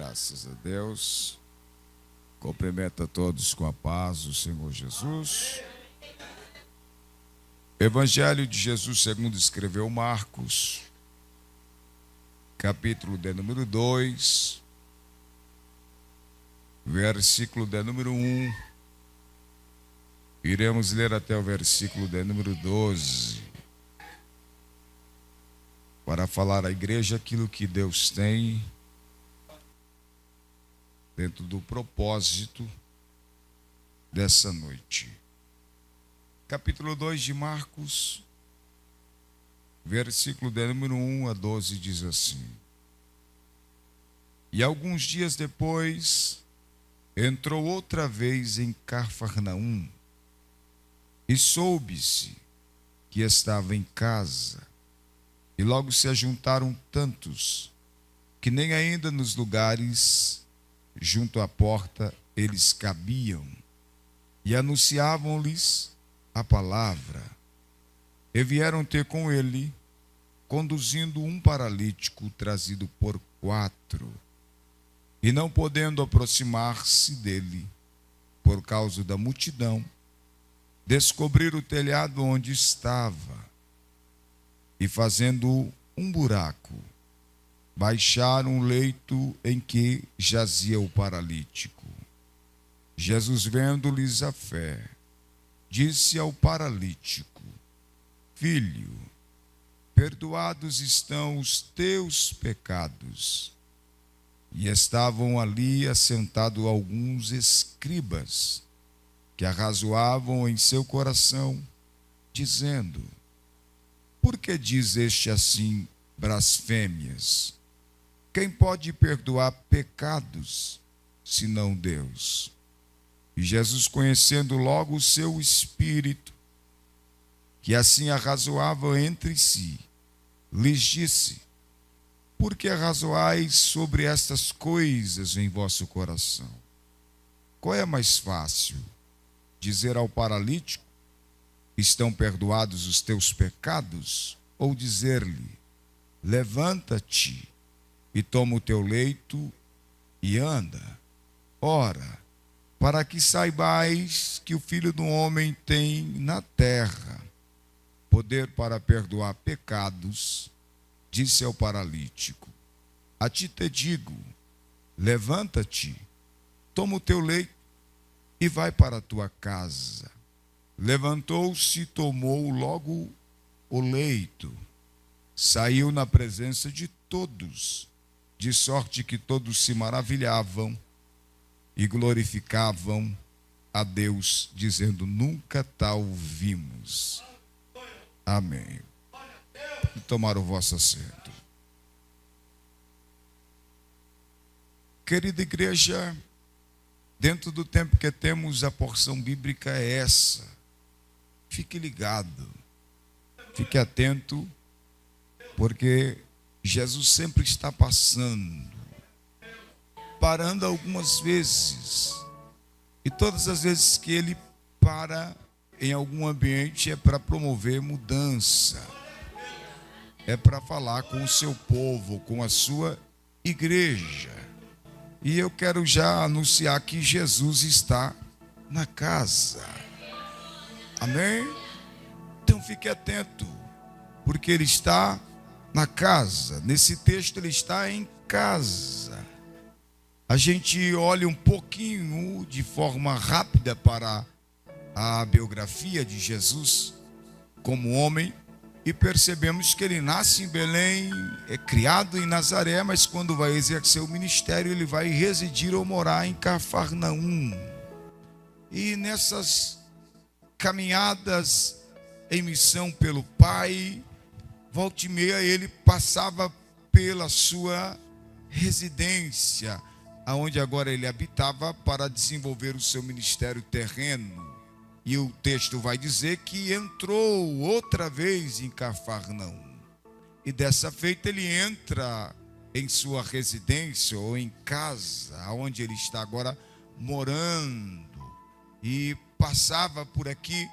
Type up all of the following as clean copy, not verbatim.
Graças a Deus. Cumprimento a todos com a paz do Senhor Jesus. Evangelho de Jesus segundo escreveu Marcos, capítulo de número 2, versículo de número 1. Iremos ler até o versículo de número 12, para falar à igreja aquilo que Deus tem dentro do propósito dessa noite. Capítulo 2 de Marcos, versículo de número 1 a 12 diz assim: E alguns dias depois, entrou outra vez em Cafarnaum, e soube-se que estava em casa, e logo se ajuntaram tantos, que nem ainda nos lugares junto à porta eles cabiam, e anunciavam-lhes a palavra. E vieram ter com ele, conduzindo um paralítico trazido por 4, e não podendo aproximar-se dele, por causa da multidão, descobriram o telhado onde estava, e fazendo um buraco, baixaram o leito em que jazia o paralítico. Jesus, vendo-lhes a fé, disse ao paralítico: Filho, perdoados estão os teus pecados. E estavam ali assentados alguns escribas, que arrazoavam em seu coração, dizendo: Por que diz este assim blasfêmias? Quem pode perdoar pecados, senão Deus? E Jesus, conhecendo logo o seu espírito, que assim arrazoava entre si, lhes disse: Por que arrazoais sobre estas coisas em vosso coração? Qual é mais fácil? Dizer ao paralítico: Estão perdoados os teus pecados? Ou dizer-lhe: Levanta-te e toma o teu leito e anda? Ora, para que saibais que o Filho do Homem tem na terra poder para perdoar pecados, disse ao paralítico: A ti te digo, levanta-te, toma o teu leito e vai para a tua casa. Levantou-se e tomou logo o leito. Saiu na presença de todos, de sorte que todos se maravilhavam e glorificavam a Deus, dizendo: Nunca tal vimos. Amém. E tomaram o vosso assento. Querida igreja, dentro do tempo que temos, a porção bíblica é essa. Fique ligado, fique atento, porque Jesus sempre está passando, parando algumas vezes, e todas as vezes que ele para em algum ambiente é para promover mudança, é para falar com o seu povo, com a sua igreja. E eu quero já anunciar que Jesus está na casa. Amém? Então fique atento, porque ele está na casa. Nesse texto ele está em casa. A gente olha um pouquinho de forma rápida para a biografia de Jesus como homem e percebemos que ele nasce em Belém, é criado em Nazaré, mas quando vai exercer o ministério ele vai residir ou morar em Cafarnaum. E nessas caminhadas em missão pelo Pai, volta e meia ele passava pela sua residência, aonde agora ele habitava, para desenvolver o seu ministério terreno. E o texto vai dizer que entrou outra vez em Cafarnaum. E dessa feita ele entra em sua residência ou em casa, onde ele está agora morando. E passava por aqui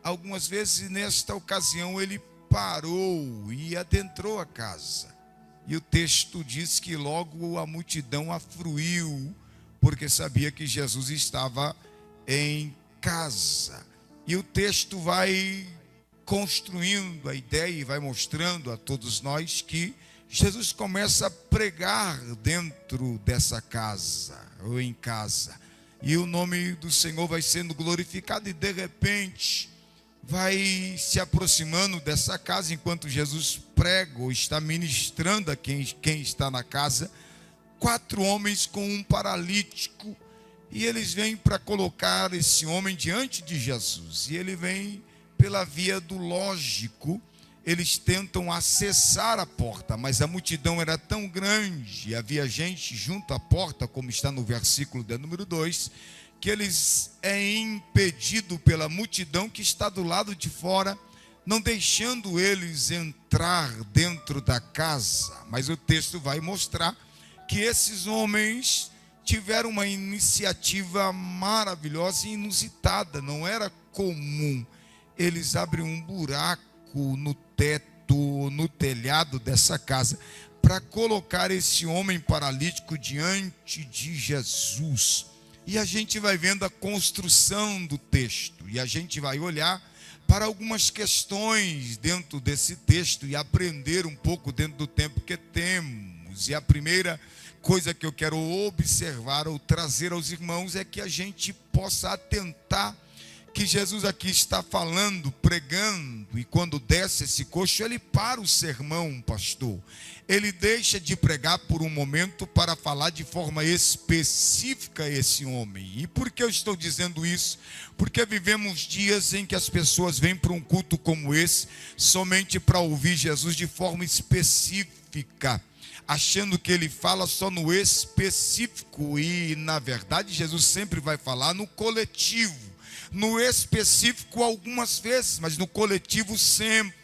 algumas vezes, e nesta ocasião ele parou e adentrou a casa. E o texto diz que logo a multidão afluiu, porque sabia que Jesus estava em casa. E o texto vai construindo a ideia e vai mostrando a todos nós que Jesus começa a pregar dentro dessa casa, ou em casa. E o nome do Senhor vai sendo glorificado e de repente vai se aproximando dessa casa enquanto Jesus prega ou está ministrando a quem está na casa. 4 homens com um paralítico e eles vêm para colocar esse homem diante de Jesus. E ele vem pela via do lógico. Eles tentam acessar a porta, mas a multidão era tão grande, havia gente junto à porta, como está no versículo de número 2, que eles é impedido pela multidão que está do lado de fora, não deixando eles entrar dentro da casa. Mas o texto vai mostrar que esses homens tiveram uma iniciativa maravilhosa e inusitada, não era comum. Eles abrem um buraco no teto, no telhado dessa casa, para colocar esse homem paralítico diante de Jesus. E a gente vai vendo a construção do texto, e a gente vai olhar para algumas questões dentro desse texto e aprender um pouco dentro do tempo que temos. E a primeira coisa que eu quero observar ou trazer aos irmãos é que a gente possa atentar que Jesus aqui está falando, pregando, e quando desce esse coxo, ele para o sermão, pastor. Ele deixa de pregar por um momento para falar de forma específica a esse homem. E por que eu estou dizendo isso? Porque vivemos dias em que as pessoas vêm para um culto como esse, somente para ouvir Jesus de forma específica, achando que ele fala só no específico, e na verdade Jesus sempre vai falar no coletivo. No específico algumas vezes, mas no coletivo sempre.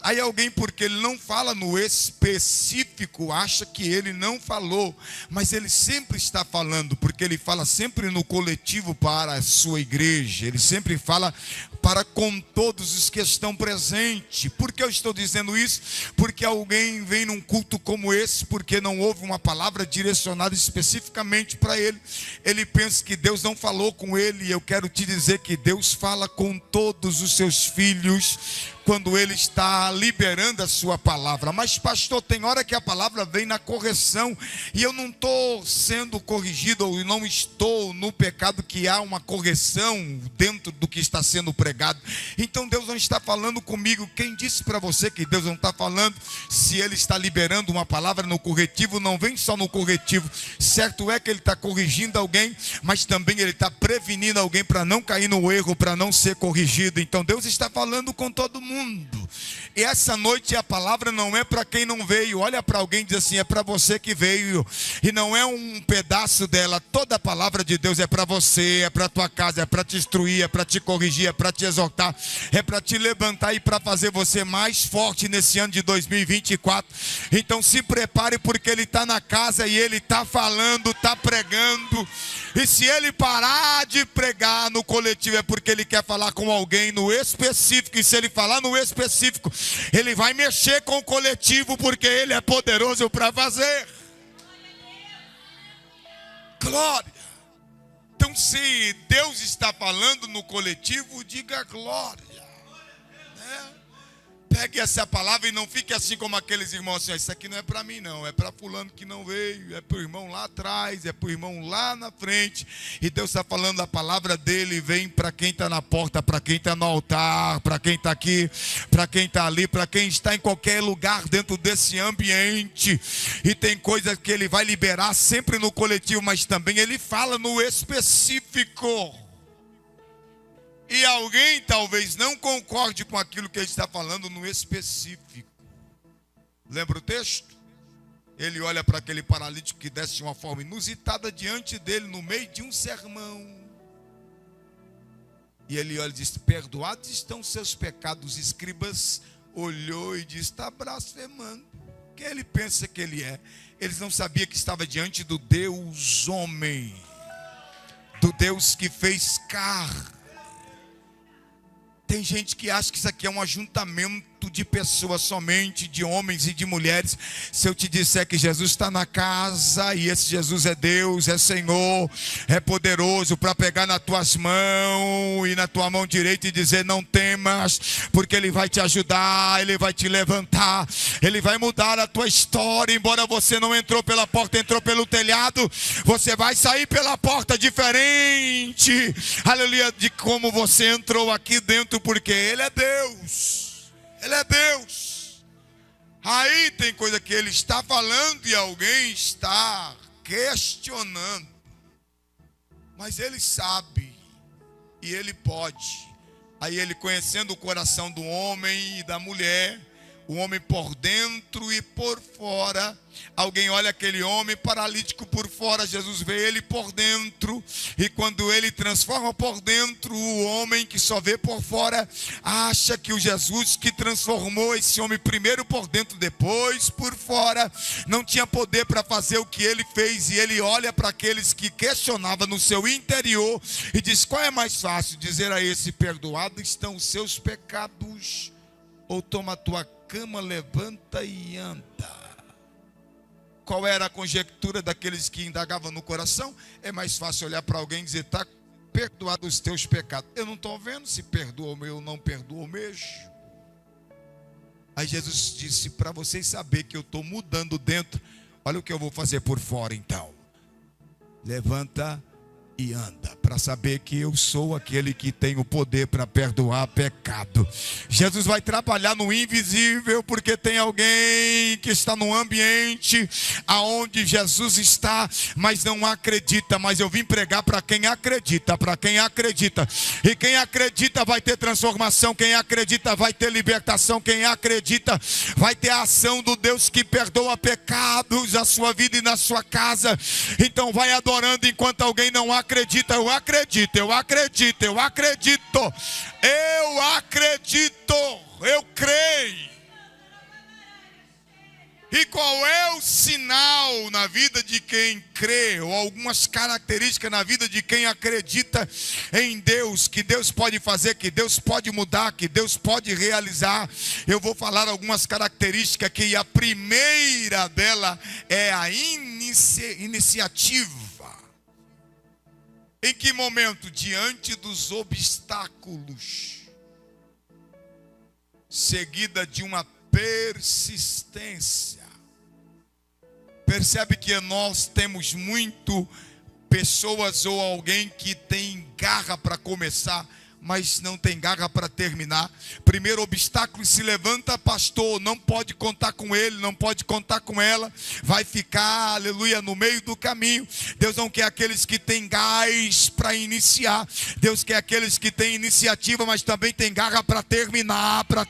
Aí alguém, porque ele não fala no específico, acha que ele não falou, mas ele sempre está falando, porque ele fala sempre no coletivo para a sua igreja, ele sempre fala para com todos os que estão presentes. Por que eu estou dizendo isso? Porque alguém vem num culto como esse, porque não houve uma palavra direcionada especificamente para ele. Ele pensa que Deus não falou com ele, e eu quero te dizer que Deus fala com todos os seus filhos quando ele está liberando a sua palavra. Mas pastor, tem hora que a palavra vem na correção, e eu não estou sendo corrigido, ou não estou no pecado que há uma correção dentro do que está sendo pregado. Então Deus não está falando comigo. Quem disse para você que Deus não está falando? Se ele está liberando uma palavra no corretivo, não vem só no corretivo. Certo é que ele está corrigindo alguém, mas também ele está prevenindo alguém para não cair no erro, para não ser corrigido. Então Deus está falando com todo mundo. E essa noite a palavra não é para quem não veio. Olha para alguém e diz assim: é para você que veio. E não é um pedaço dela. Toda a palavra de Deus é para você, é para tua casa, é para te instruir, é para te corrigir, é para te exortar, é para te levantar e para fazer você mais forte nesse ano de 2024. Então se prepare, porque ele está na casa e ele está falando, está pregando. E se ele parar de pregar no coletivo, é porque ele quer falar com alguém no específico. E se ele falar no específico, ele vai mexer com o coletivo, porque ele é poderoso para fazer. Glória. Então, se Deus está falando no coletivo, diga glória. Pegue essa palavra e não fique assim como aqueles irmãos assim: isso aqui não é para mim não, é para fulano que não veio, é para o irmão lá atrás, é para o irmão lá na frente. E Deus está falando, a palavra dele vem para quem está na porta, para quem está no altar, para quem está aqui, para quem está ali, para quem está em qualquer lugar dentro desse ambiente. E tem coisas que ele vai liberar sempre no coletivo, mas também ele fala no específico. E alguém talvez não concorde com aquilo que ele está falando no específico. Lembra o texto? Ele olha para aquele paralítico que desce de uma forma inusitada diante dele, no meio de um sermão. E ele olha e diz: perdoados estão seus pecados. Os escribas olhou e disse: está blasfemando. Quem ele pensa que ele é? Eles não sabiam que estava diante do Deus homem, do Deus que fez carne. Tem gente que acha que isso aqui é um ajuntamento conjunto de pessoas somente, de homens e de mulheres. Se eu te disser que Jesus está na casa, e esse Jesus é Deus, é Senhor, é poderoso para pegar nas tuas mãos e na tua mão direita e dizer: não temas, porque Ele vai te ajudar, Ele vai te levantar, Ele vai mudar a tua história. Embora você não entrou pela porta, entrou pelo telhado, você vai sair pela porta diferente, aleluia, de como você entrou aqui dentro, porque Ele é Deus, Ele é Deus. Aí tem coisa que Ele está falando e alguém está questionando, mas Ele sabe e Ele pode. Aí Ele, conhecendo o coração do homem e da mulher, o homem por dentro e por fora, alguém olha aquele homem paralítico por fora, Jesus vê ele por dentro, e quando ele transforma por dentro, o homem que só vê por fora acha que o Jesus que transformou esse homem primeiro por dentro, depois por fora, não tinha poder para fazer o que ele fez. E ele olha para aqueles que questionavam no seu interior e diz: qual é mais fácil, dizer a esse: perdoados estão os seus pecados, ou toma a tua cama, levanta e anda? Qual era a conjectura daqueles que indagavam no coração? É mais fácil olhar para alguém e dizer: está perdoado os teus pecados. Eu não estou vendo se perdoa o meu ou não perdoa o mesmo. Aí Jesus disse: para vocês saberem que eu estou mudando dentro, olha o que eu vou fazer por fora então. Levanta e anda, para saber que eu sou aquele que tem o poder para perdoar pecado. Jesus vai trabalhar no invisível, porque tem alguém que está no ambiente aonde Jesus está, mas não acredita. Mas eu vim pregar para quem acredita, para quem acredita. E quem acredita vai ter transformação, quem acredita vai ter libertação, quem acredita vai ter a ação do Deus que perdoa pecados na sua vida e na sua casa. Então vai adorando enquanto alguém não acredita. Eu acredito, eu acredito, eu acredito, eu acredito, eu creio. E qual é o sinal na vida de quem crê, ou algumas características na vida de quem acredita em Deus, que Deus pode fazer, que Deus pode mudar, que Deus pode realizar? Eu vou falar algumas características aqui, e a primeira dela é a iniciativa. Em que momento? Diante dos obstáculos, seguida de uma persistência. Percebe que nós temos muito pessoas ou alguém que tem garra para começar, mas não tem garra para terminar. Primeiro obstáculo se levanta: pastor, não pode contar com ele, não pode contar com ela, vai ficar, aleluia, no meio do caminho. Deus não quer aqueles que têm gás para iniciar. Deus quer aqueles que têm iniciativa, mas também têm garra para terminar, para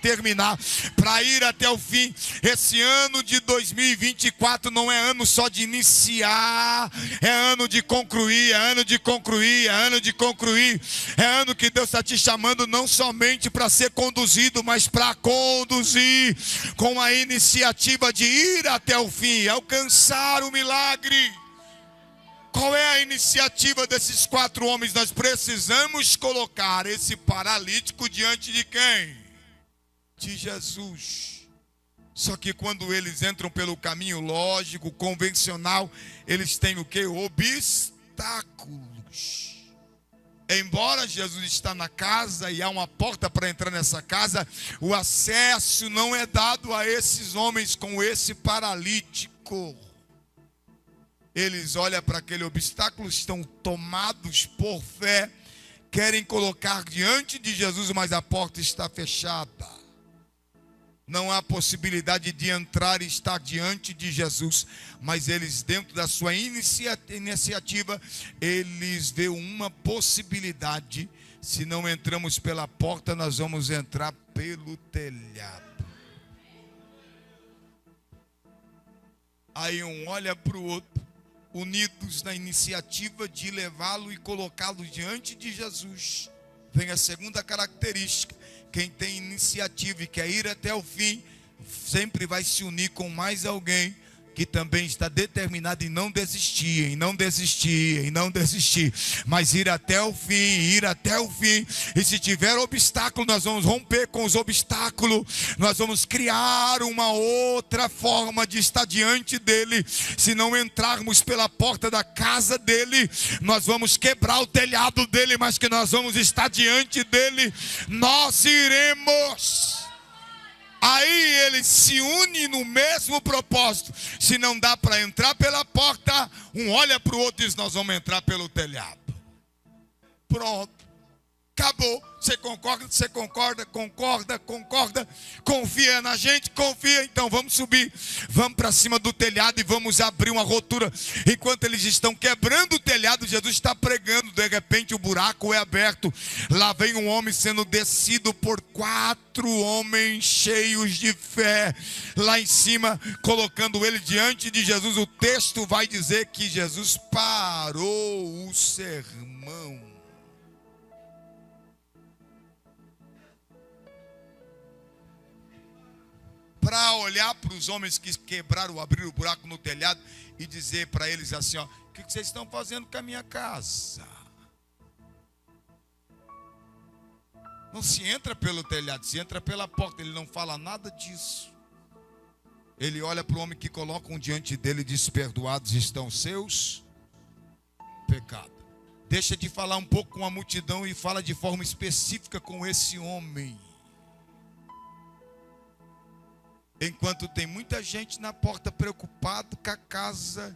ir até o fim. Esse ano de 2024 não é ano só de iniciar, é ano de concluir, é ano de concluir, é ano de concluir. É ano que Deus está te chamando não somente para ser conduzido, mas para conduzir com a iniciativa de ir até o fim, alcançar o milagre. Qual é a iniciativa desses 4 homens? Nós precisamos colocar esse paralítico diante de quem? De Jesus. Só que quando eles entram pelo caminho lógico, convencional, eles têm o quê? Obstáculos. Embora Jesus está na casa e há uma porta para entrar nessa casa, o acesso não é dado a esses homens com esse paralítico. Eles olham para aquele obstáculo, estão tomados por fé, querem colocar diante de Jesus, mas a porta está fechada. Não há possibilidade de entrar e estar diante de Jesus. Mas eles, dentro da sua iniciativa, eles veem uma possibilidade. Se não entramos pela porta, nós vamos entrar pelo telhado. Aí um olha para o outro, unidos na iniciativa de levá-lo e colocá-lo diante de Jesus. Vem a segunda característica. Quem tem iniciativa e quer ir até o fim, sempre vai se unir com mais alguém que também está determinado em não desistir, mas ir até o fim. E se tiver obstáculo, nós vamos romper com os obstáculos, nós vamos criar uma outra forma de estar diante dele. Se não entrarmos pela porta da casa dele, nós vamos quebrar o telhado dele, mas que nós vamos estar diante dele, nós iremos. Aí ele se une no mesmo propósito. Se não dá para entrar pela porta, um olha para o outro e diz: nós vamos entrar pelo telhado. Pronto. Acabou. Você concorda? Confia na gente? Confia. Então vamos subir. Vamos para cima do telhado e vamos abrir uma rotura. Enquanto eles estão quebrando o telhado, Jesus está pregando. De repente o buraco é aberto. Lá vem um homem sendo descido por 4 homens cheios de fé. Lá em cima, colocando ele diante de Jesus. O texto vai dizer que Jesus parou o sermão. Para olhar para os homens que quebraram, abriram o buraco no telhado e dizer para eles assim: ó, o que vocês estão fazendo com a minha casa? Não se entra pelo telhado, se entra pela porta. Ele não fala nada disso. Ele olha para o homem que colocam diante dele e diz: perdoados estão seus pecados. Deixa de falar um pouco com a multidão e fala de forma específica com esse homem. Enquanto tem muita gente na porta preocupado com a casa,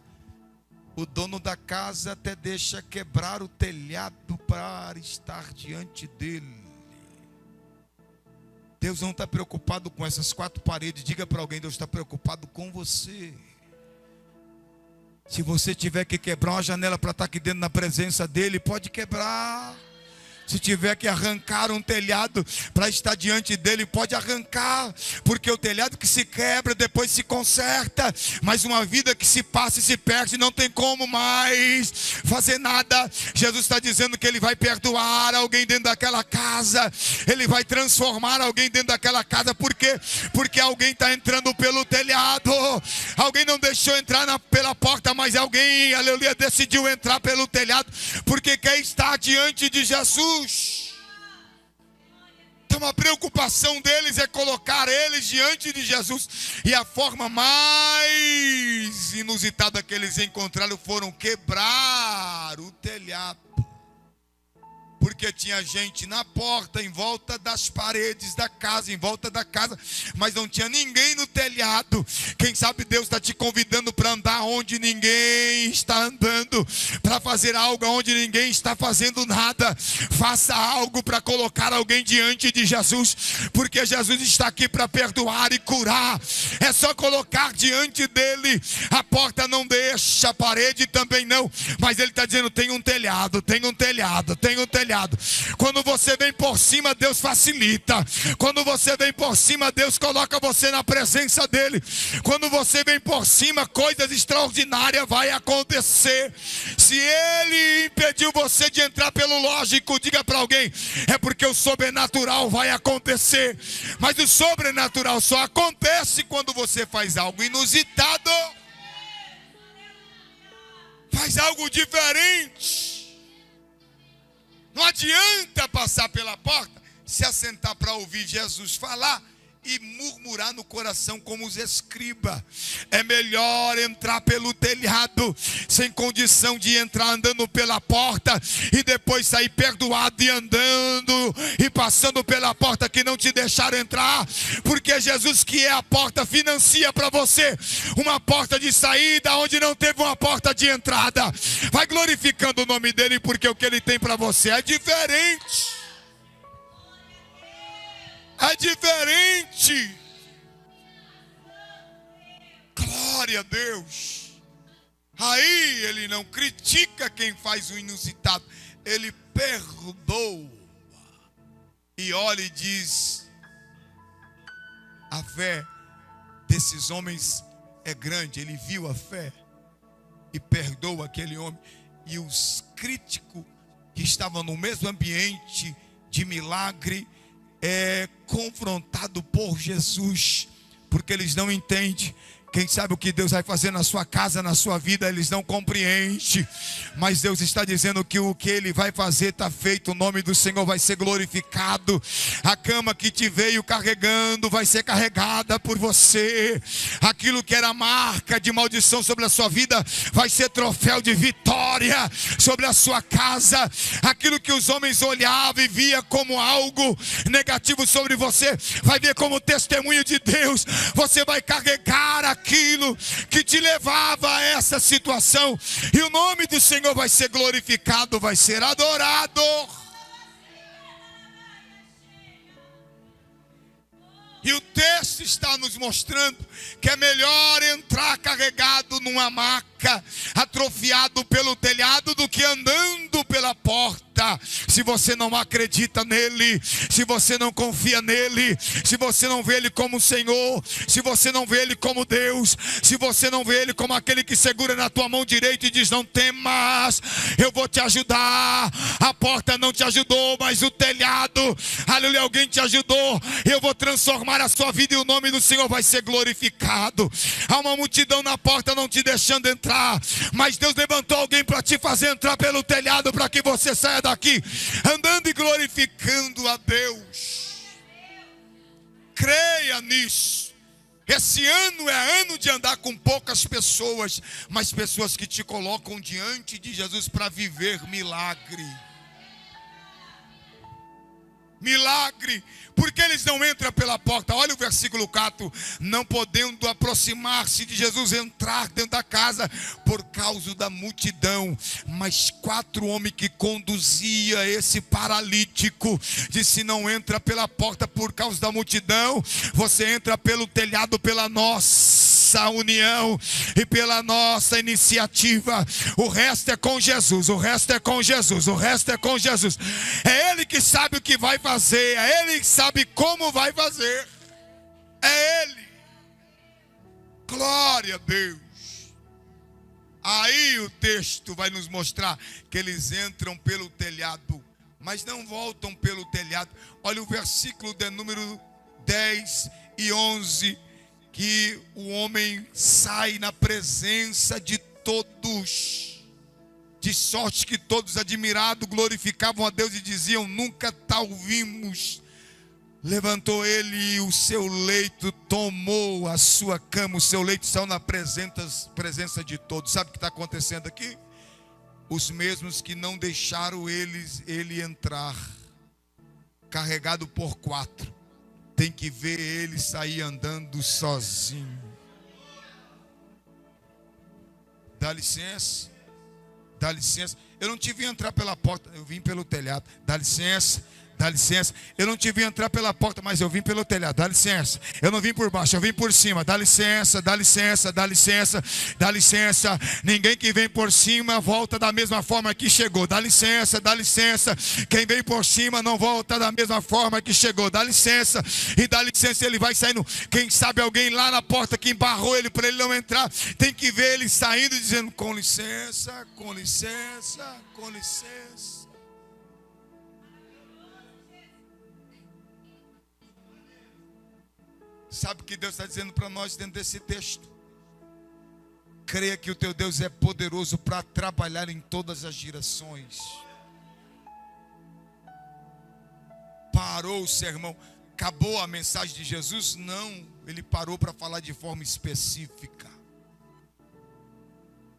o dono da casa até deixa quebrar o telhado para estar diante dele. Deus não está preocupado com essas 4 paredes. Diga para alguém: Deus está preocupado com você. Se você tiver que quebrar uma janela para estar aqui dentro na presença dele, pode quebrar. Se tiver que arrancar um telhado para estar diante dele, pode arrancar. Porque o telhado que se quebra, depois se conserta. Mas uma vida que se passa e se perde, não tem como mais fazer nada. Jesus está dizendo que ele vai perdoar alguém dentro daquela casa. Ele vai transformar alguém dentro daquela casa. Por quê? Porque alguém está entrando pelo telhado. Alguém não deixou entrar pela porta, mas alguém, aleluia, decidiu entrar pelo telhado. Porque quer estar diante de Jesus. Então a preocupação deles é colocar eles diante de Jesus. E a forma mais inusitada que eles encontraram foram quebrar o telhado. Porque tinha gente na porta, em volta das paredes da casa, em volta da casa, mas não tinha ninguém no telhado. Quem sabe Deus está te convidando para andar onde ninguém está andando, para fazer algo onde ninguém está fazendo nada. Faça algo para colocar alguém diante de Jesus, porque Jesus está aqui para perdoar e curar. É só colocar diante dele. A porta não deixa, a parede também não, mas ele está dizendo: tem um telhado, tem um telhado, tem um telhado. Quando você vem por cima, Deus facilita. Quando você vem por cima, Deus coloca você na presença dele. Quando você vem por cima, coisas extraordinárias vai acontecer. Se ele impediu você de entrar pelo lógico, diga para alguém: é porque o sobrenatural vai acontecer. Mas o sobrenatural só acontece quando você faz algo inusitado, faz algo diferente. Não adianta passar pela porta, se assentar para ouvir Jesus falar e murmurar no coração como os escribas. É melhor entrar pelo telhado, sem condição de entrar andando pela porta, e depois sair perdoado e andando e passando pela porta que não te deixaram entrar. Porque Jesus, que é a porta, financia para você uma porta de saída onde não teve uma porta de entrada. Vai glorificando o nome dele, porque o que ele tem para você é diferente. É diferente. Glória a Deus. Aí ele não critica quem faz o inusitado, ele perdoa. E olha e diz: a fé desses homens é grande. Ele viu a fé e perdoa aquele homem. E os críticos que estavam no mesmo ambiente de milagre é confrontado por Jesus, porque eles não entendem Quem sabe o que Deus vai fazer na sua casa, na sua vida, eles não compreendem. Mas Deus está dizendo que o que Ele vai fazer está feito. O nome do Senhor vai ser glorificado. A cama que te veio carregando vai ser carregada por você. Aquilo que era marca de maldição sobre a sua vida vai ser troféu de vitória sobre a sua casa. Aquilo que os homens olhavam e via como algo negativo sobre você, vai ver como testemunho de Deus. Você vai carregar aquilo que te levava a essa situação, e o nome do Senhor vai ser glorificado, vai ser adorado. E o texto está nos mostrando que é melhor entrar carregado numa maca, atrofiado pelo telhado, do que andando pela porta. Se você não acredita nele, se você não confia nele, se você não vê ele como Senhor, se você não vê ele como Deus, se você não vê ele como aquele que segura na tua mão direita e diz: não temas, eu vou te ajudar. A porta não te ajudou, mas o telhado, aleluia, alguém te ajudou. Eu vou transformar a sua vida e o nome do Senhor vai ser glorificado. Há uma multidão na porta não te deixando entrar, mas Deus levantou alguém para te fazer entrar pelo telhado, para que você saia daqui andando e glorificando a Deus. Creia nisso. Esse ano é ano de andar com poucas pessoas, mas pessoas que te colocam diante de Jesus para viver milagre. Milagre, porque eles não entram pela porta. Olha o versículo 4: não podendo aproximar-se de Jesus, entrar dentro da casa por causa da multidão. Mas 4 homens que conduzia esse paralítico disse: não entra pela porta por causa da multidão, você entra pelo telhado, pela nossa união e pela nossa iniciativa. O resto é com Jesus, o resto é com Jesus, o resto é com Jesus. É Ele que sabe o que vai fazer, é Ele que sabe como vai fazer, é Ele. Glória a Deus. Aí o texto vai nos mostrar que eles entram pelo telhado, mas não voltam pelo telhado. Olha o versículo de número 10 e 11, que o homem sai na presença de todos, de sorte que todos, admirados, glorificavam a Deus e diziam: nunca tal vimos. Levantou ele o seu leito, tomou a sua cama, o seu leito, saiu na presença de todos. Sabe o que está acontecendo aqui? Os mesmos que não deixaram ele entrar, carregado por 4, tem que ver ele sair andando sozinho. Dá licença, dá licença. Eu não te vi entrar pela porta, eu vim pelo telhado. Dá licença, dá licença. Eu não te vi entrar pela porta, mas eu vim pelo telhado. Dá licença. Eu não vim por baixo, eu vim por cima. Dá licença, dá licença, dá licença, dá licença. Ninguém que vem por cima volta da mesma forma que chegou. Dá licença, dá licença. Quem vem por cima não volta da mesma forma que chegou. Dá licença. E dá licença, ele vai saindo. Quem sabe alguém lá na porta que embarrou ele para ele não entrar, tem que ver ele saindo e dizendo: com licença, com licença, com licença. Sabe o que Deus está dizendo para nós dentro desse texto? Creia que o teu Deus é poderoso para trabalhar em todas as direções. Parou o sermão, acabou a mensagem de Jesus? Não, ele parou para falar de forma específica,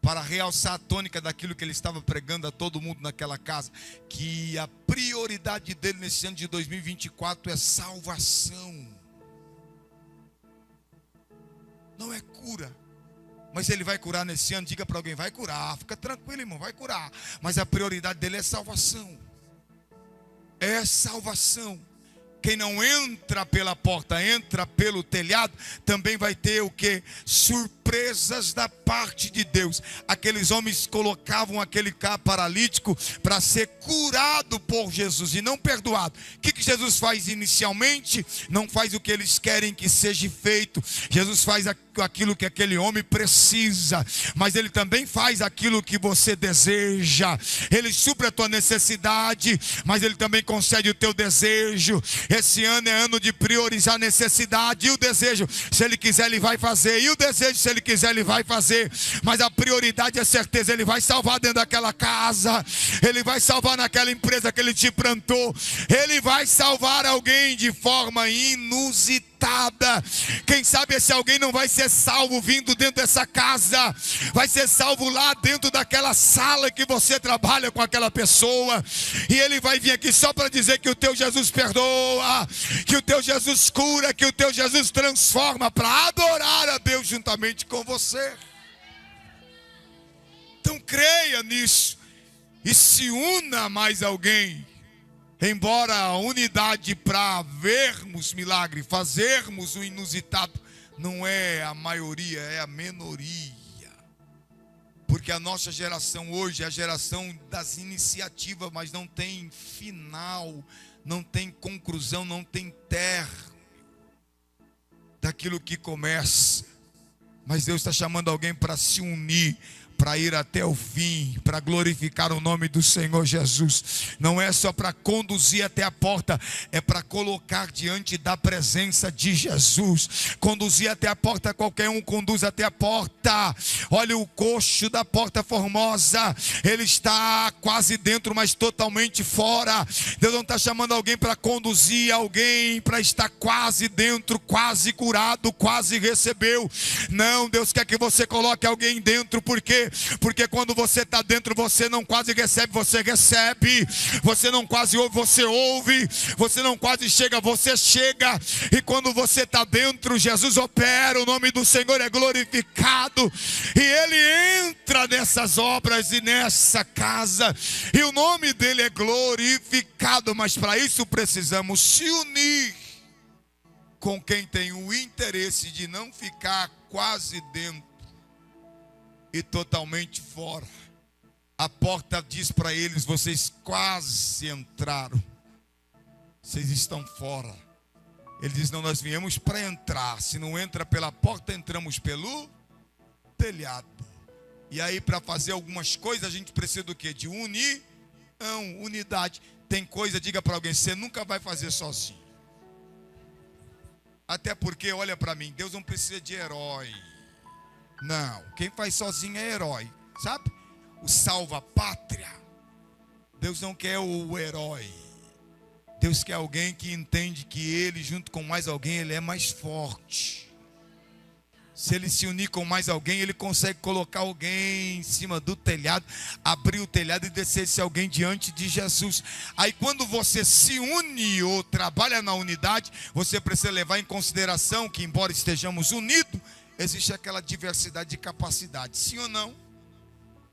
para realçar a tônica daquilo que ele estava pregando a todo mundo naquela casa, que a prioridade dele nesse ano de 2024 é salvação. Não é cura, mas ele vai curar nesse ano. Diga para alguém: vai curar, fica tranquilo, irmão, vai curar. Mas a prioridade dele é salvação. É salvação. Quem não entra pela porta, entra pelo telhado, também vai ter o que? Surpresa surpresas da parte de Deus. Aqueles homens colocavam aquele paralítico para ser curado por Jesus e não perdoado. O que Jesus faz inicialmente? Não faz o que eles querem que seja feito. Jesus faz aquilo que aquele homem precisa, mas ele também faz aquilo que você deseja. Ele supre a tua necessidade, mas ele também concede o teu desejo. Esse ano é ano de priorizar a necessidade e o desejo. Se ele quiser, ele vai fazer, e o desejo, se ele quiser, ele vai fazer, mas a prioridade é certeza. Ele vai salvar dentro daquela casa, ele vai salvar naquela empresa que ele te plantou, ele vai salvar alguém de forma inusitada. Quem sabe esse alguém não vai ser salvo vindo dentro dessa casa, vai ser salvo lá dentro daquela sala que você trabalha com aquela pessoa, e ele vai vir aqui só para dizer que o teu Jesus perdoa, que o teu Jesus cura, que o teu Jesus transforma, para adorar a Deus juntamente com você. Então creia nisso e se una a mais alguém. Embora a unidade para vermos milagre, fazermos o inusitado, não é a maioria, é a minoria. Porque a nossa geração hoje é a geração das iniciativas, mas não tem final, não tem conclusão, não tem término daquilo que começa. Mas Deus está chamando alguém para se unir, para ir até o fim, para glorificar o nome do Senhor Jesus. Não é só para conduzir até a porta, é para colocar diante da presença de Jesus. Conduzir até a porta, qualquer um conduz até a porta. Olha o coxo da Porta Formosa, ele está quase dentro, mas totalmente fora. Deus não está chamando alguém para conduzir alguém, para estar quase dentro, quase curado, quase recebeu. Não, Deus quer que você coloque alguém dentro. Por quê? Porque quando você está dentro, você não quase recebe, você recebe. Você não quase ouve, você ouve. Você não quase chega, você chega. E quando você está dentro, Jesus opera, o nome do Senhor é glorificado, e Ele entra nessas obras e nessa casa, e o nome dEle é glorificado. Mas para isso precisamos se unir com quem tem o interesse de não ficar quase dentro e totalmente fora. A porta diz para eles: vocês quase entraram, vocês estão fora. Ele diz: não, nós viemos para entrar. Se não entra pela porta, entramos pelo telhado. E aí, para fazer algumas coisas, a gente precisa do quê? De unidade. Tem coisa, diga para alguém, você nunca vai fazer sozinho. Até porque, olha para mim, Deus não precisa de herói. Não, quem faz sozinho é herói, sabe? O salva-pátria. Deus não quer o herói. Deus quer alguém que entende que ele, junto com mais alguém, ele é mais forte. Se ele se unir com mais alguém, ele consegue colocar alguém em cima do telhado, abrir o telhado e descer esse alguém diante de Jesus. Aí quando você se une ou trabalha na unidade, você precisa levar em consideração que, embora estejamos unidos, existe aquela diversidade de capacidade, sim ou não?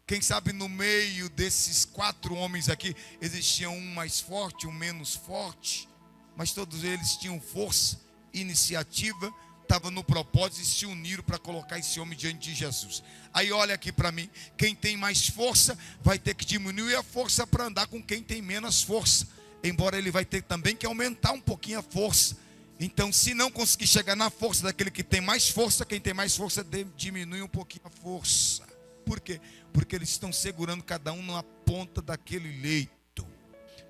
Quem sabe no meio desses 4 homens aqui, existia um mais forte, um menos forte, mas todos eles tinham força, iniciativa, estavam no propósito e se uniram para colocar esse homem diante de Jesus. Aí olha aqui para mim, quem tem mais força vai ter que diminuir a força para andar com quem tem menos força, embora ele vai ter também que aumentar um pouquinho a força. Então, se não conseguir chegar na força daquele que tem mais força, quem tem mais força diminui um pouquinho a força. Por quê? Porque eles estão segurando cada um na ponta daquele leito.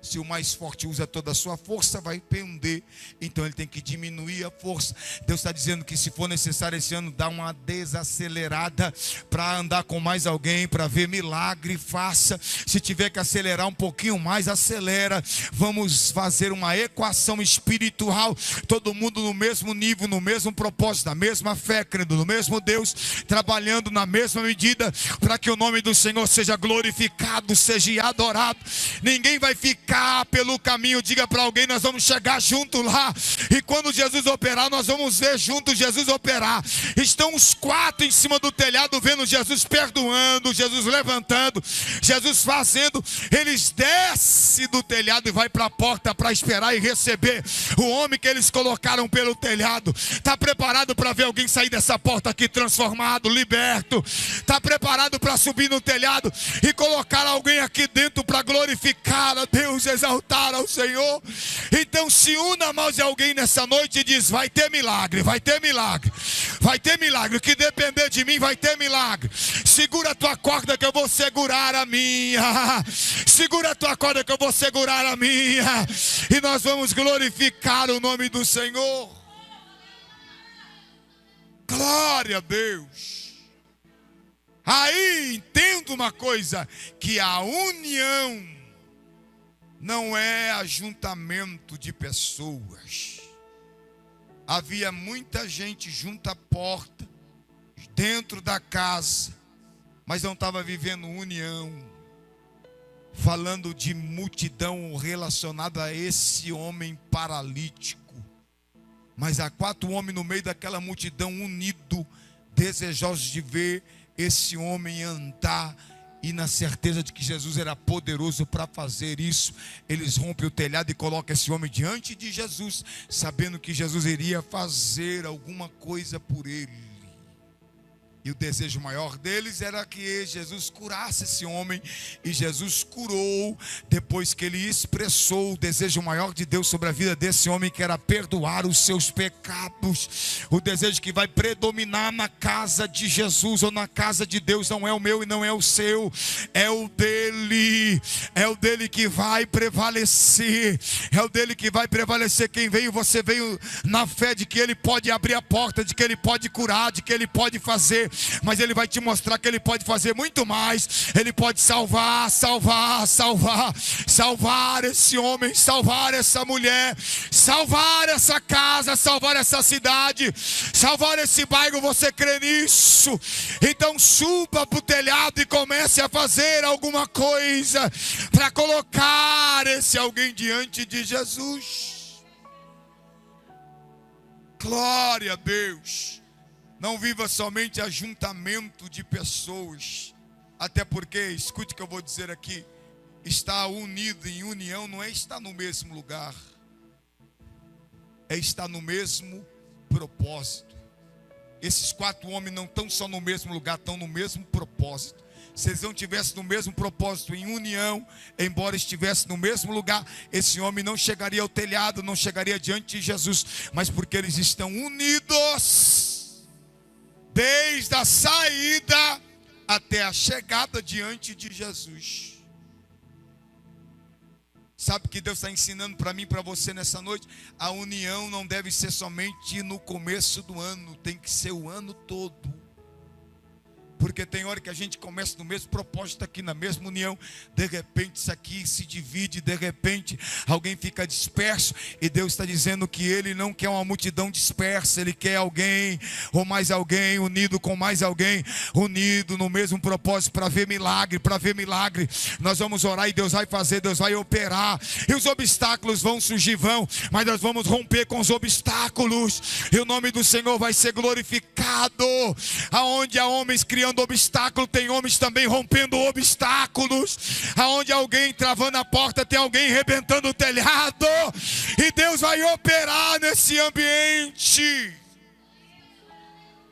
Se o mais forte usa toda a sua força, vai pender. Então ele tem que diminuir a força. Deus está dizendo que se for necessário esse ano, dá uma desacelerada para andar com mais alguém, para ver milagre, faça. Se tiver que acelerar um pouquinho mais, acelera. Vamos fazer uma equação espiritual. Todo mundo no mesmo nível, no mesmo propósito, na mesma fé, crendo no mesmo Deus, trabalhando na mesma medida, para que o nome do Senhor seja glorificado, seja adorado. Ninguém vai ficar ficar pelo caminho. Diga para alguém: nós vamos chegar junto lá. E quando Jesus operar, nós vamos ver junto Jesus operar. Estão os 4 em cima do telhado, vendo Jesus perdoando, Jesus levantando, Jesus fazendo. Eles descem do telhado e vai para a porta para esperar e receber o homem que eles colocaram pelo telhado. Está preparado para ver alguém sair dessa porta aqui transformado, liberto? Está preparado para subir no telhado e colocar alguém aqui dentro para glorificar a Deus, exaltar ao Senhor? Então se una a mais alguém nessa noite e diz: vai ter milagre, vai ter milagre, vai ter milagre. O que depender de mim vai ter milagre. Segura a tua corda que eu vou segurar a minha. Segura a tua corda que eu vou segurar a minha. E nós vamos glorificar o nome do Senhor. Glória a Deus. Aí entendo uma coisa: que a união não é ajuntamento de pessoas. Havia muita gente junto à porta, dentro da casa, mas não estava vivendo união. Falando de multidão relacionada a esse homem paralítico. Mas há 4 homens no meio daquela multidão unido, desejosos de ver esse homem andar. E na certeza de que Jesus era poderoso para fazer isso, eles rompem o telhado e colocam esse homem diante de Jesus, sabendo que Jesus iria fazer alguma coisa por ele. E o desejo maior deles era que Jesus curasse esse homem. E Jesus curou, depois que ele expressou o desejo maior de Deus sobre a vida desse homem, que era perdoar os seus pecados. O desejo que vai predominar na casa de Jesus ou na casa de Deus não é o meu e não é o seu, é o dele. É o dele que vai prevalecer. É o dele que vai prevalecer. Quem veio, você veio na fé de que ele pode abrir a porta, de que ele pode curar, de que ele pode fazer. Mas ele vai te mostrar que ele pode fazer muito mais. Ele pode salvar esse homem, salvar essa mulher, salvar essa casa, salvar essa cidade, salvar esse bairro. Você crê nisso? Então suba para o telhado e comece a fazer alguma coisa para colocar esse alguém diante de Jesus. Glória a Deus. Não viva somente ajuntamento de pessoas. Até porque, escute o que eu vou dizer aqui: estar unido em união não é estar no mesmo lugar, é estar no mesmo propósito. Esses 4 homens não estão só no mesmo lugar, estão no mesmo propósito. Se eles não estivessem no mesmo propósito, em união, embora estivessem no mesmo lugar, esse homem não chegaria ao telhado, não chegaria diante de Jesus. Mas porque eles estão unidos, desde a saída até a chegada diante de Jesus. Sabe o que Deus está ensinando para mim e para você nessa noite? A união não deve ser somente no começo do ano, tem que ser o ano todo. Porque tem hora que a gente começa no mesmo propósito aqui, na mesma união. De repente isso aqui se divide, de repente alguém fica disperso. E Deus está dizendo que Ele não quer uma multidão dispersa. Ele quer alguém, ou mais alguém, unido com mais alguém, unido no mesmo propósito para ver milagre, para ver milagre. Nós vamos orar e Deus vai fazer, Deus vai operar. E os obstáculos vão surgir, mas nós vamos romper com os obstáculos. E o nome do Senhor vai ser glorificado. Aonde há homens criando obstáculo, tem homens também rompendo obstáculos. Aonde alguém travando a porta, tem alguém arrebentando o telhado. E Deus vai operar nesse ambiente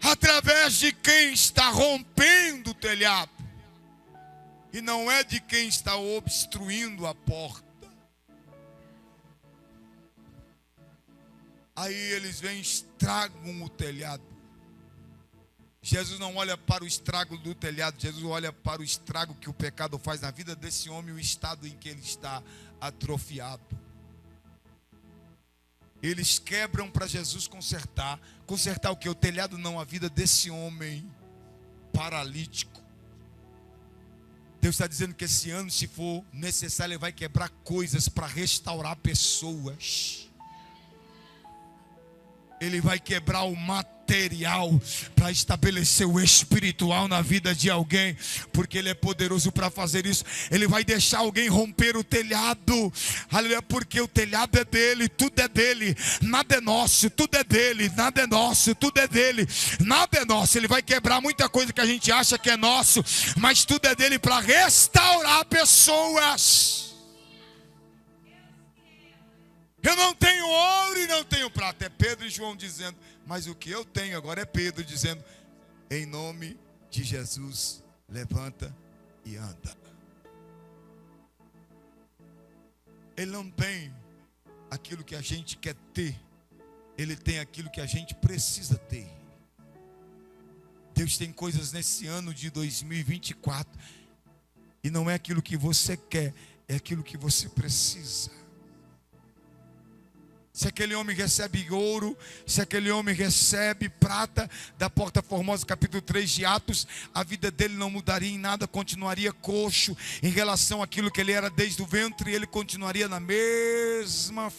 através de quem está rompendo o telhado, e não é de quem está obstruindo a porta. Aí eles vêm e estragam o telhado. Jesus não olha para o estrago do telhado, Jesus olha para o estrago que o pecado faz na vida desse homem, o estado em que ele está atrofiado. Eles quebram para Jesus consertar. Consertar o que? O telhado não, a vida desse homem paralítico. Deus está dizendo que esse ano, se for necessário, Ele vai quebrar coisas para restaurar pessoas. Ele vai quebrar o material para estabelecer o espiritual na vida de alguém, porque Ele é poderoso para fazer isso. Ele vai deixar alguém romper o telhado, aleluia, porque o telhado é dele, tudo é dele, nada é nosso, tudo é dele, nada é nosso, tudo é dele, nada é nosso. Ele vai quebrar muita coisa que a gente acha que é nosso, mas tudo é dele para restaurar pessoas. Eu não tenho ouro e não tenho prata. É Pedro e João dizendo, mas o que eu tenho agora é Pedro dizendo, em nome de Jesus, levanta e anda. Ele não tem aquilo que a gente quer ter, ele tem aquilo que a gente precisa ter. Deus tem coisas nesse ano de 2024, e não é aquilo que você quer, é aquilo que você precisa. Se aquele homem recebe ouro, se aquele homem recebe prata, da Porta Formosa, capítulo 3 de Atos, a vida dele não mudaria em nada, continuaria coxo em relação àquilo que ele era desde o ventre, ele continuaria da mesma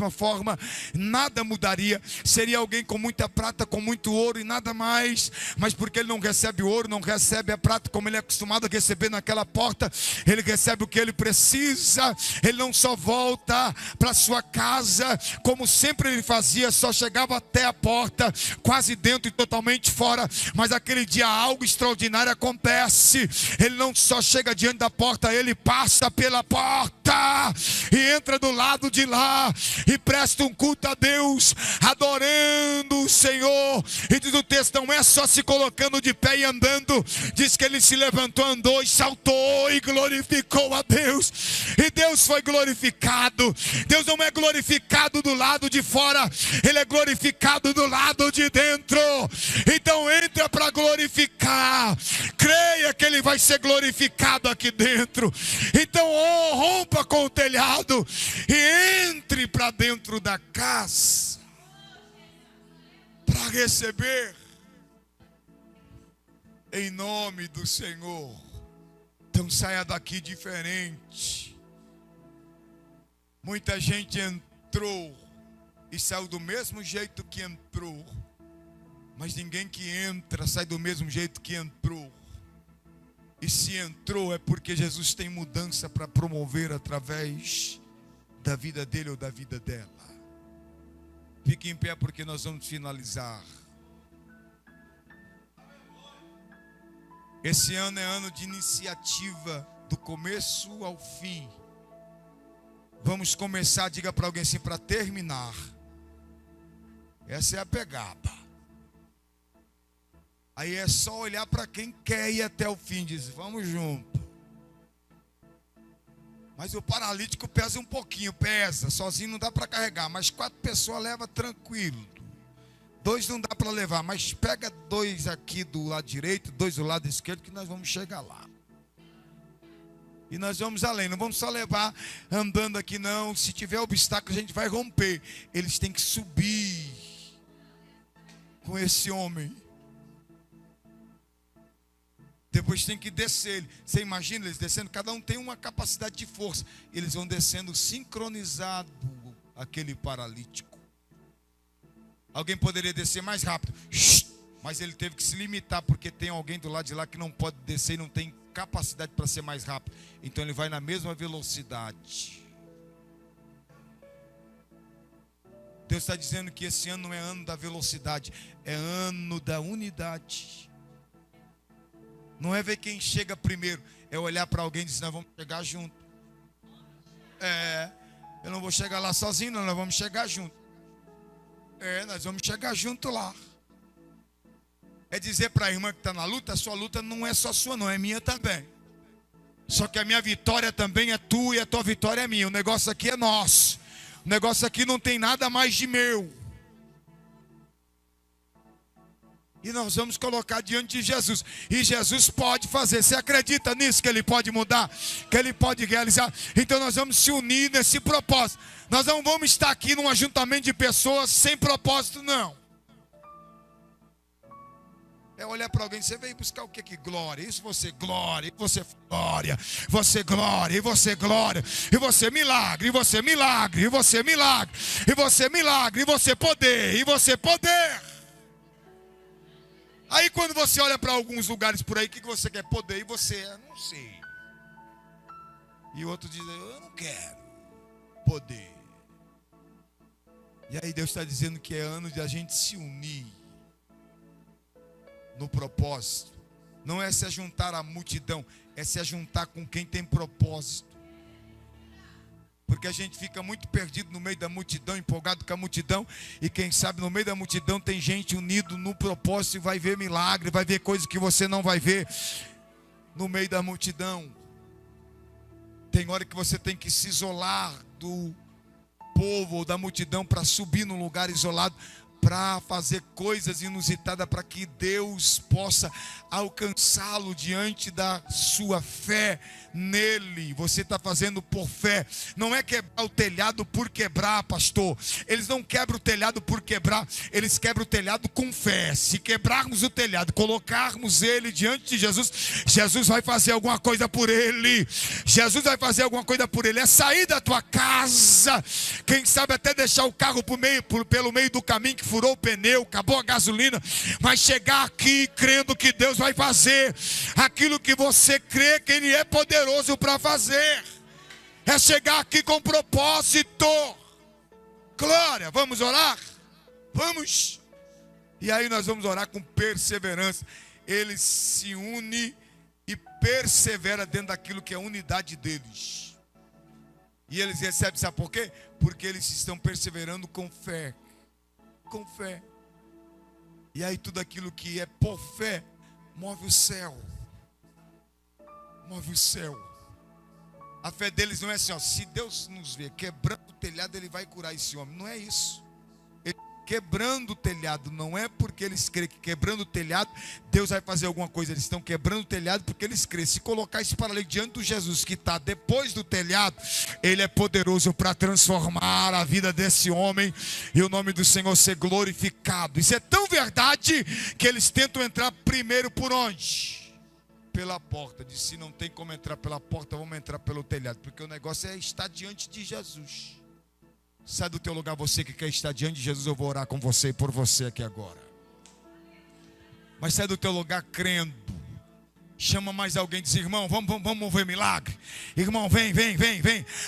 forma, nada mudaria. Seria alguém com muita prata, com muito ouro e nada mais, mas porque ele não recebe o ouro, não recebe a prata como ele é acostumado a receber naquela porta, ele recebe o que ele precisa. Ele não só volta para sua casa como sempre ele fazia, só chegava até a porta, quase dentro e totalmente fora, mas aquele dia algo extraordinário acontece. Ele não só chega diante da porta, ele passa pela porta e entra do lado de lá e presta um culto a Deus, adorando o Senhor. E diz o texto, não é só se colocando de pé e andando, diz que ele se levantou, andou e saltou e glorificou a Deus, e Deus foi glorificado. Deus não é glorificado do lado de fora, ele é glorificado do lado de dentro. Então entra para glorificar, creia que ele vai ser glorificado aqui dentro. Então rompa com o telhado e entre para dentro da casa para receber em nome do Senhor. Então saia daqui diferente. Muita gente entrou e saiu do mesmo jeito que entrou, mas ninguém que entra sai do mesmo jeito que entrou. E se entrou é porque Jesus tem mudança para promover através da vida dele ou da vida dela. Fique em pé porque nós vamos finalizar. Esse ano é ano de iniciativa, do começo ao fim. Vamos começar, diga para alguém assim, para terminar. Essa é a pegada. Aí é só olhar para quem quer ir até o fim, diz, vamos junto. Mas o paralítico pesa um pouquinho, pesa, sozinho não dá para carregar, mas 4 pessoas leva tranquilo. 2 não dá para levar, mas pega 2 aqui do lado direito, 2 do lado esquerdo, que nós vamos chegar lá. E nós vamos além, não vamos só levar andando aqui não. Se tiver obstáculo a gente vai romper. Eles têm que subir com esse homem. Depois tem que descer. Você imagina eles descendo? Cada um tem uma capacidade de força. Eles vão descendo sincronizado, aquele paralítico. Alguém poderia descer mais rápido, mas ele teve que se limitar, porque tem alguém do lado de lá que não pode descer e não tem capacidade para ser mais rápido. Então ele vai na mesma velocidade. Deus está dizendo que esse ano não é ano da velocidade, é ano da unidade. Não é ver quem chega primeiro, é olhar para alguém e dizer, nós vamos chegar junto. Eu não vou chegar lá sozinho, não, nós vamos chegar junto. Nós vamos chegar junto lá. É dizer para a irmã que está na luta, a sua luta não é só sua não, é minha também. Só que a minha vitória também é tua e a tua vitória é minha. O negócio aqui é nosso. O negócio aqui não tem nada mais de meu. E nós vamos colocar diante de Jesus. E Jesus pode fazer. Você acredita nisso? Que Ele pode mudar? Que Ele pode realizar? Então nós vamos se unir nesse propósito. Nós não vamos estar aqui num ajuntamento de pessoas sem propósito, não. É olhar para alguém, você veio buscar o que? Que glória. Isso você glória, e você glória, você glória, e você glória, e você milagre, e você milagre, e você milagre, e você milagre, e você poder, e você poder. Aí quando você olha para alguns lugares por aí, o que você quer? Poder, e você, não sei. E o outro diz, eu não quero poder. E aí Deus está dizendo que é ano de a gente se unir no propósito. Não é se ajuntar à multidão, é se ajuntar com quem tem propósito. Porque a gente fica muito perdido no meio da multidão, empolgado com a multidão. E quem sabe no meio da multidão tem gente unido no propósito e vai ver milagre, vai ver coisas que você não vai ver no meio da multidão. Tem hora que você tem que se isolar do povo ou da multidão para subir num lugar isolado, para fazer coisas inusitadas, para que Deus possa alcançá-lo diante da sua fé nele. Você está fazendo por fé. Não é quebrar o telhado por quebrar, pastor. Eles não quebram o telhado por quebrar, eles quebram o telhado com fé. Se quebrarmos o telhado, colocarmos ele diante de Jesus, Jesus vai fazer alguma coisa por ele. Jesus vai fazer alguma coisa por ele. É sair da tua casa, quem sabe até deixar o carro pelo meio do caminho que furou o pneu, acabou a gasolina, mas chegar aqui crendo que Deus vai fazer aquilo que você crê que Ele é poderoso para fazer. É chegar aqui com propósito. Glória, vamos orar? Vamos. E aí nós vamos orar com perseverança. Ele se une e persevera dentro daquilo que é a unidade deles. E eles recebem, sabe por quê? Porque eles estão perseverando com fé. Com fé. E aí tudo aquilo que é por fé move o céu. Move o céu. A fé deles não é assim, ó, se Deus nos vê quebrando o telhado, Ele vai curar esse homem. Não é isso. Quebrando o telhado, não é porque eles creem que quebrando o telhado Deus vai fazer alguma coisa. Eles estão quebrando o telhado porque eles creem. Se colocar esse paralelo diante do Jesus que está depois do telhado, Ele é poderoso para transformar a vida desse homem e o nome do Senhor ser glorificado. Isso é tão verdade que eles tentam entrar primeiro por onde? Pela porta. Diz, se não tem como entrar pela porta, vamos entrar pelo telhado, porque o negócio é estar diante de Jesus. Sai do teu lugar, você que quer estar diante de Jesus. Eu vou orar com você e por você aqui agora. Mas sai do teu lugar crendo. Chama mais alguém, diz, irmão, vamos ver milagre. Irmão, vem.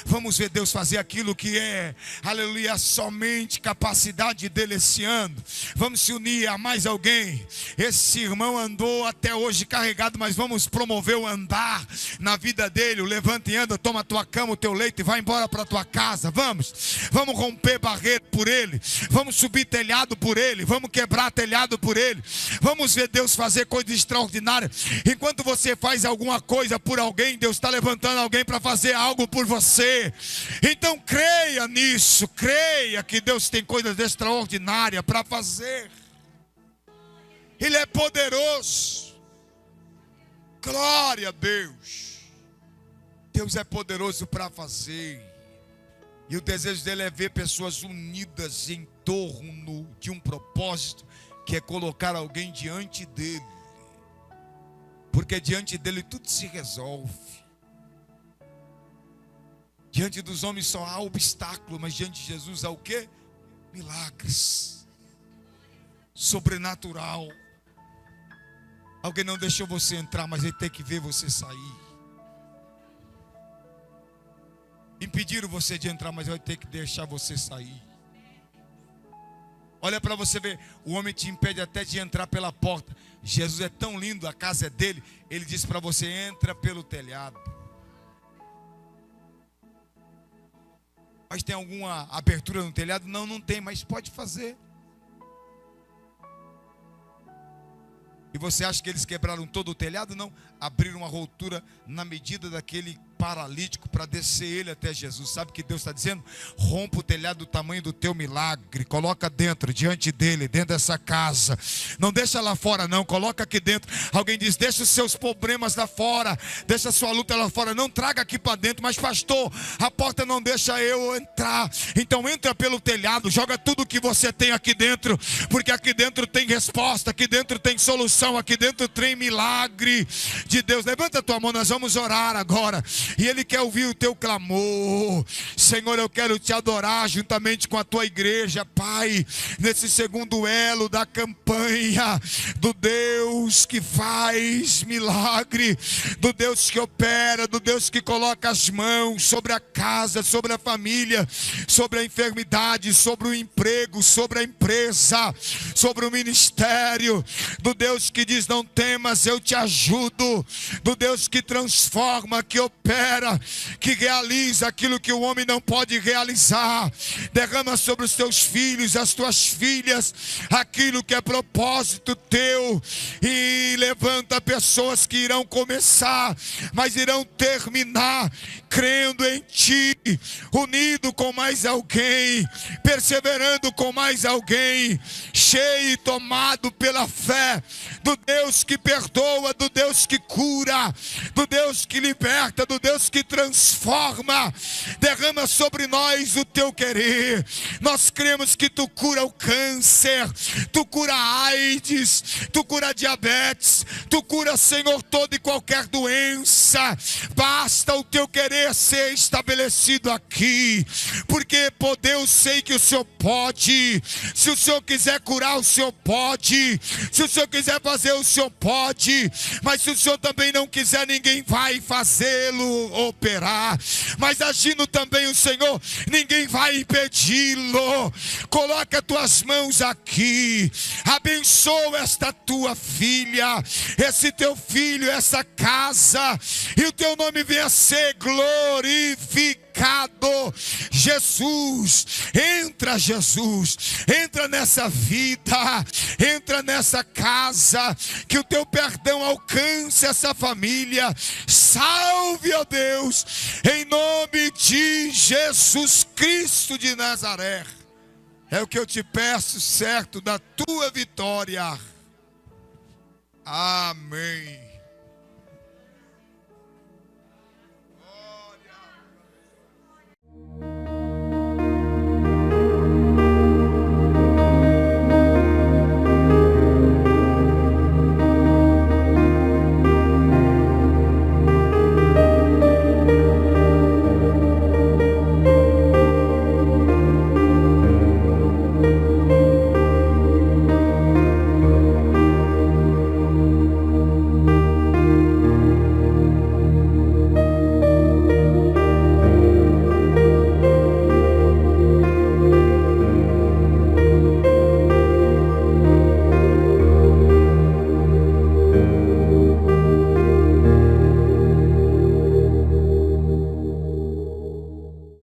Vamos ver Deus fazer aquilo que é, aleluia, somente capacidade dele esse ano. Vamos se unir a mais alguém. Esse irmão andou até hoje carregado, mas vamos promover o andar na vida dele. O levanta e anda, toma a tua cama, o teu leito e vai embora para a tua casa. Vamos romper barreira por ele. Vamos subir telhado por ele. Vamos quebrar telhado por ele. Vamos ver Deus fazer coisas extraordinárias. Enquanto você faz alguma coisa por alguém, Deus está levantando alguém para fazer algo por você. Então creia nisso, creia que Deus tem coisas extraordinárias para fazer. Ele é poderoso. Glória a Deus. Deus é poderoso para fazer. E o desejo dele é ver pessoas unidas em torno de um propósito, que é colocar alguém diante dele. Porque diante dele tudo se resolve. Diante dos homens só há obstáculo, mas diante de Jesus há o quê? Milagres. Sobrenatural. Alguém não deixou você entrar, mas ele tem que ver você sair. Impediram você de entrar, mas vai ter que deixar você sair. Olha para você ver, o homem te impede até de entrar pela porta. Jesus é tão lindo, a casa é dele. Ele diz para você, entra pelo telhado. Mas tem alguma abertura no telhado? Não, não tem, mas pode fazer. E você acha que eles quebraram todo o telhado? Não, abriram uma rotura na medida daquele paralítico para descer ele até Jesus. Sabe o que Deus está dizendo? Rompa o telhado do tamanho do teu milagre, coloca dentro, diante dele, dentro dessa casa. Não deixa lá fora não, coloca aqui dentro. Alguém diz, deixa os seus problemas lá fora, deixa a sua luta lá fora, não traga aqui para dentro. Mas pastor, a porta não deixa eu entrar. Então entra pelo telhado, joga tudo que você tem aqui dentro, porque aqui dentro tem resposta, aqui dentro tem solução, aqui dentro tem milagre de Deus. Levanta a tua mão, nós vamos orar agora, e Ele quer ouvir o teu clamor. Senhor, eu quero te adorar juntamente com a tua igreja, Pai, nesse segundo elo da campanha do Deus que faz milagre, do Deus que opera, do Deus que coloca as mãos sobre a casa, sobre a família, sobre a enfermidade, sobre o emprego, sobre a empresa, sobre o ministério, do Deus que diz, não temas, eu te ajudo, do Deus que transforma, que opera, que realiza aquilo que o homem não pode realizar. Derrama sobre os teus filhos, as tuas filhas, aquilo que é propósito teu, e levanta pessoas que irão começar, mas irão terminar crendo em ti, unido com mais alguém, perseverando com mais alguém, cheio e tomado pela fé do Deus que perdoa, do Deus que cura, do Deus que liberta, do Deus que transforma. Derrama sobre nós o teu querer. Nós cremos que tu cura o câncer, tu cura a AIDS, tu cura a diabetes, tu cura, Senhor, toda e qualquer doença. Basta o teu querer ser estabelecido aqui, porque poder eu sei que o Senhor pode. Se o Senhor quiser curar, o Senhor pode. Se o Senhor quiser fazer, o Senhor pode. Mas se o Senhor também não quiser, ninguém vai fazê-lo operar. Mas agindo também o Senhor, ninguém vai impedi-lo. Coloca tuas mãos aqui, abençoa esta tua filha, esse teu filho, essa casa, e o teu nome venha ser glorificado. Jesus, entra nessa vida, entra nessa casa, que o teu perdão alcance essa família. Salve, ó Deus, em nome de Jesus Cristo de Nazaré. É o que eu te peço, certo da tua vitória. Amém.